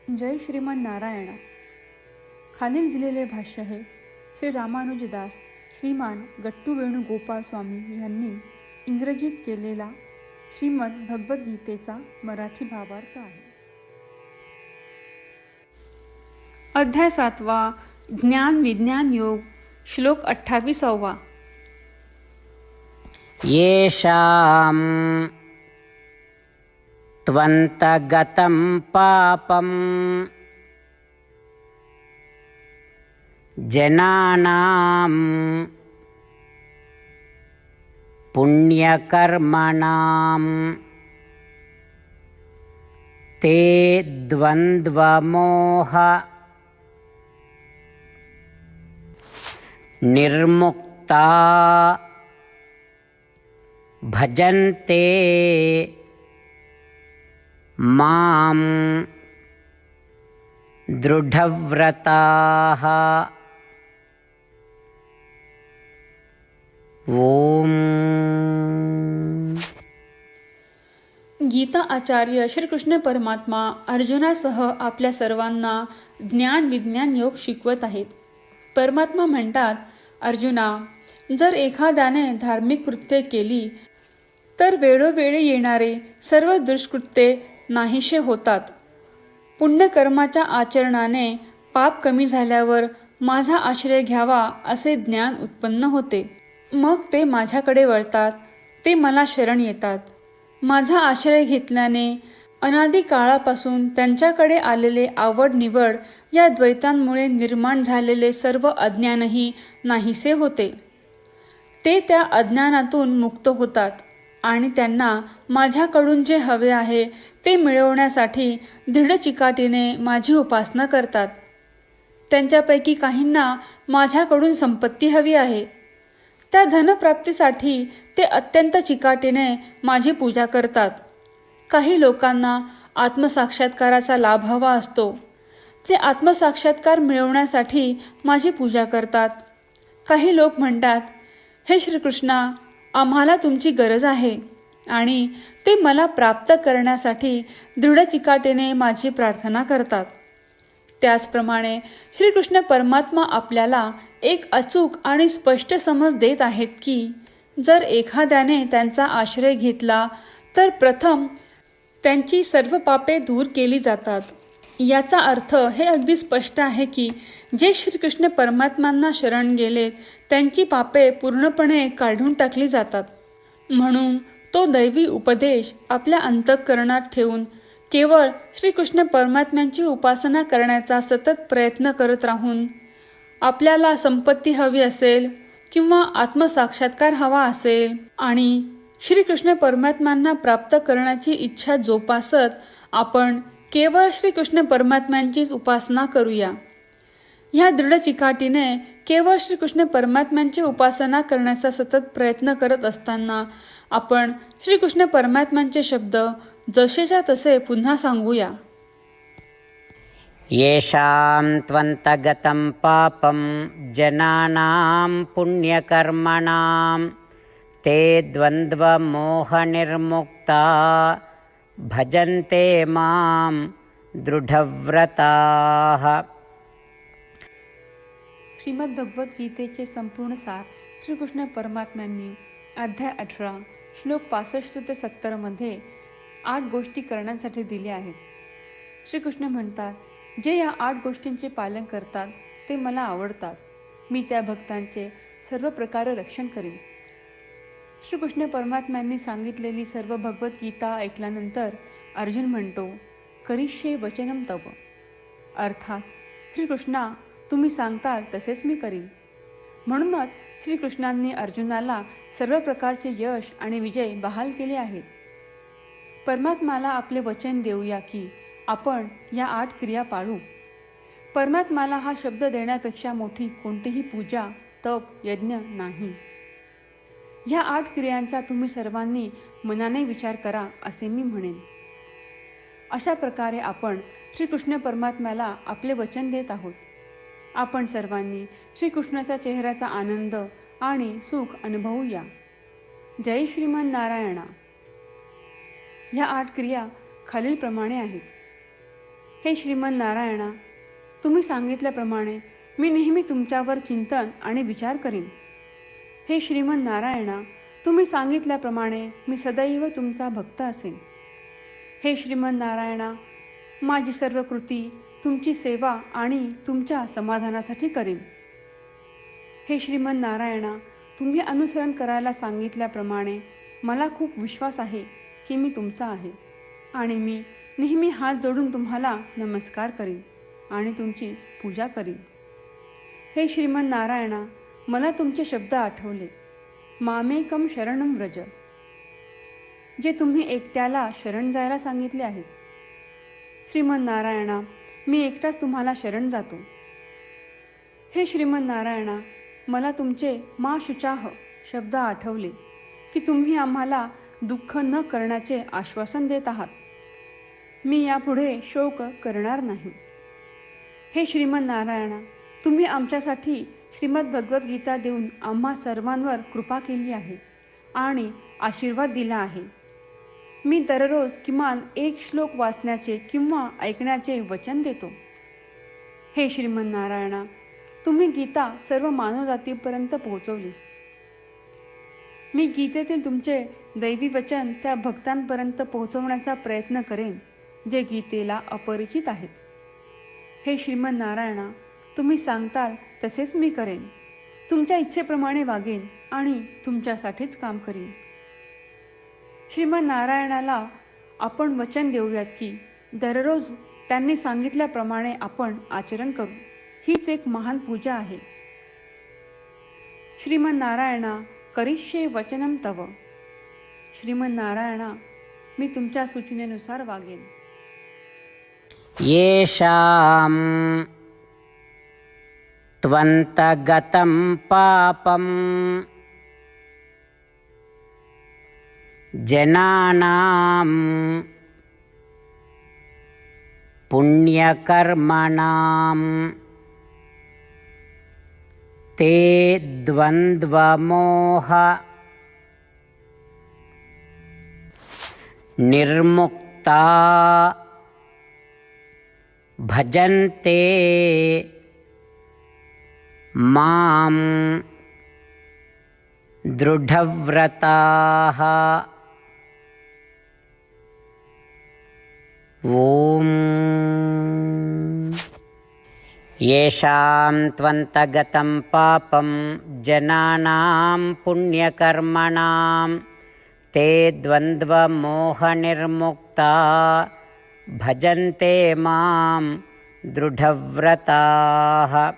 जय श्रीमान नारायणा. खालील दिलेले भाष्य हे श्री रामानुजदास श्रीमान गट्टू वेणुगोपाल स्वामी यांनी इंग्रजीत केलेला श्रीमद भगवद्गीतेचा मराठी भावार्थ आहे. अध्याय 7 ज्ञान विज्ञान योग. श्लोक 28. येषां त्वन्तगतं पापं जनानां पुण्यकर्मणां ते द्वन्द्वमोह निर्मुक्ता भजन्ते मां दृढव्रताः. ओम. गीता आचार्य श्रीकृष्ण परमात्मा अर्जुनासह आपल्या सर्वांना ज्ञान विज्ञान योग शिकवत आहेत. परमात्मा म्हणतात, अर्जुना, जर एखाद्याने धार्मिक कृत्ये केली तर वेळोवेळी येणारे सर्व दुष्कृत्ये नाहीसे होतात. पुण्यकर्माच्या आचरणाने पाप कमी झाल्यावर माझा आश्रय घ्यावा असे ज्ञान उत्पन्न होते. मग ते माझ्याकडे वळतात, ते मला शरण येतात. माझा आश्रय घेतल्याने अनादी काळापासून त्यांच्याकडे आलेले आवड निवड या द्वैतांमुळे निर्माण झालेले सर्व अज्ञानही नाहीसे होते. ते त्या अज्ञानातून मुक्त होतात आणि त्यांना माझ्याकडून जे हवे आहे ते मिळवण्यासाठी दृढ चिकाटीने माझी उपासना करतात. त्यांच्यापैकी काहींना माझ्याकडून संपत्ती हवी आहे. त्या धनप्राप्तीसाठी ते अत्यंत चिकाटीने माझी पूजा करतात. काही लोकांना आत्मसाक्षात्काराचा लाभ हवा असतो. ते आत्मसाक्षात्कार मिळवण्यासाठी माझी पूजा करतात. काही लोक म्हणतात, हे श्रीकृष्णा, आम्हाला तुमची गरज आहे, आणि ते मला प्राप्त करण्यासाठी दृढ चिकाटीने माझी प्रार्थना करतात. त्याचप्रमाणे श्रीकृष्ण परमात्मा आपल्याला एक अचूक आणि स्पष्ट समज देत आहेत की जर एखाद्याने त्यांचा आश्रय घेतला तर प्रथम त्यांची सर्व पापे दूर केली जातात. याचा अर्थ हे अगदी स्पष्ट आहे की जे श्रीकृष्ण परमात्म्यांना शरण गेलेत त्यांची पापे पूर्णपणे काढून टाकली जातात. म्हणून तो दैवी उपदेश आपल्या अंतःकरणात ठेवून केवळ श्रीकृष्ण परमात्म्यांची उपासना करण्याचा सतत प्रयत्न करत राहून, आपल्याला संपत्ती हवी असेल किंवा आत्मसाक्षात्कार हवा असेल आणि श्रीकृष्ण परमात्म्यांना प्राप्त करण्याची इच्छा जोपासत आपण केवळ श्रीकृष्ण परमात्म्यांचीच उपासना करूया. ह्या दृढ चिकाटीने केवळ श्रीकृष्ण परमात्म्यांची उपासना करण्याचा सतत प्रयत्न करत असताना आपण श्रीकृष्ण परमात्म्यांचे शब्द जसेच्या तसे पुन्हा सांगूया. येषां त्वन्तगतं पापं जनानां पुण्यकर्मणां ते द्वन्द्वमोहनिर्मुक्ता भजन्ते मां दृढव्रताः. श्रीमद भगवद्गीतेचे संपूर्ण सार श्रीकृष्ण परमात्म्यांनी अध्याय 18 श्लोक 65 ते 70 मध्ये 8 गोष्टी करण्यासाठी दिल्या आहेत. श्रीकृष्ण म्हणतात, जे या 8 गोष्टींचे पालन करतात ते मला आवडतात. मी त्या भक्तांचे सर्व प्रकारे रक्षण करीन. श्रीकृष्ण परमात्म्यांनी सांगितलेली सर्व भगवद्गीता ऐकल्यानंतर अर्जुन म्हणतो, करिष्ये वचनम तव. अर्थात श्रीकृष्णा, तुम्ही सांगताल तसेच मी करीन. म्हणूनच श्रीकृष्णांनी अर्जुनाला सर्व प्रकारचे यश आणि विजय बहाल केले आहेत. परमात्म्याला आपले वचन देऊया की आपण या 8 क्रिया पाळू. परमात्म्याला हा शब्द देण्यापेक्षा मोठी कोणतीही पूजा, तप, यज्ञ नाही. ह्या 8 क्रियांचा तुम्ही सर्वांनी मनाने विचार करा असे मी म्हणेन. अशा प्रकारे आपण श्रीकृष्ण परमात्म्याला आपले वचन देत आहोत. आपण सर्वांनी श्रीकृष्णाच्या चेहऱ्याचा आनंद आणि सुख अनुभवूया. जय श्रीमान नारायणा. ह्या 8 क्रिया खालीलप्रमाणे आहेत. हे श्रीमन नारायणा, तुम्ही सांगितल्याप्रमाणे मी नेहमी तुमच्यावर चिंतन आणि विचार करीन. हे श्रीमन नारायणा, तुम्ही सांगितल्याप्रमाणे मी सदैव तुमचा भक्त असेन. हे श्रीमन नारायणा, माझी सर्व कृती तुमची सेवा आणि तुमच्या समाधानासाठी करीन. हे श्रीमन नारायणा, तुम्ही अनुसरण करायला सांगितल्याप्रमाणे मला खूप विश्वास आहे की मी तुमचा आहे आणि मी नेहमी हात जोडून तुम्हाला नमस्कार करीन आणि तुमची पूजा करीन. हे श्रीमन नारायणा, मला तुमचे शब्द आठवले. मामेकम शरणम व्रज, जे तुम्ही एकट्याला शरण जायला सांगितले आहे. श्रीमन नारायणा, मी एकटाच तुम्हाला शरण जातो. हे श्रीमन नारायणा, मला तुमचे मा शुचाह शब्द आठवले की तुम्ही आम्हाला दुःख न करण्याचे आश्वासन देत आहात. मी यापुढे शोक करणार नाही. हे श्रीमन नारायणा, तुम्ही आमच्यासाठी श्रीमद भगवद्गीता देऊन आम्हा सर्वांवर कृपा केली आहे आणि आशीर्वाद दिला आहे. मी दररोज किमान एक श्लोक वाचण्याचे किंवा ऐकण्याचे वचन देतो. हे श्रीमन नारायणा, तुम्ही गीता सर्व मानवजातीपर्यंत पोहोचवलीस. मी गीतेतील तुमचे दैवी वचन त्या भक्तांपर्यंत पोहोचवण्याचा प्रयत्न करेन जे गीतेला अपरिचित आहेत. हे श्रीमन नारायणा, तुम्ही सांगताल तसेच मी करेन. तुमच्या इच्छेप्रमाणे वागेन आणि तुमच्यासाठीच काम करीन. श्रीमन नारायणाला आपण वचन देऊयात की दररोज त्यांनी सांगितल्याप्रमाणे आपण आचरण करू. हीच एक महान पूजा आहे. श्रीमन नारायणा, करिष्ये वचनम तव. श्रीमन नारायणा, मी तुमच्या सूचनेनुसार वागेन. येषां त्वन्तगतं पापं जनानां पुण्यकर्मणां ते द्वन्द्वमोह निर्मुक्ता भजन्ते मां दृढव्रताः. ॐ येषां त्वन्तगतं पापं जनानां पुण्यकर्मणां ते द्वन्द्वमोहनिर्मुक्ता भजन्ते मां दृढव्रताः.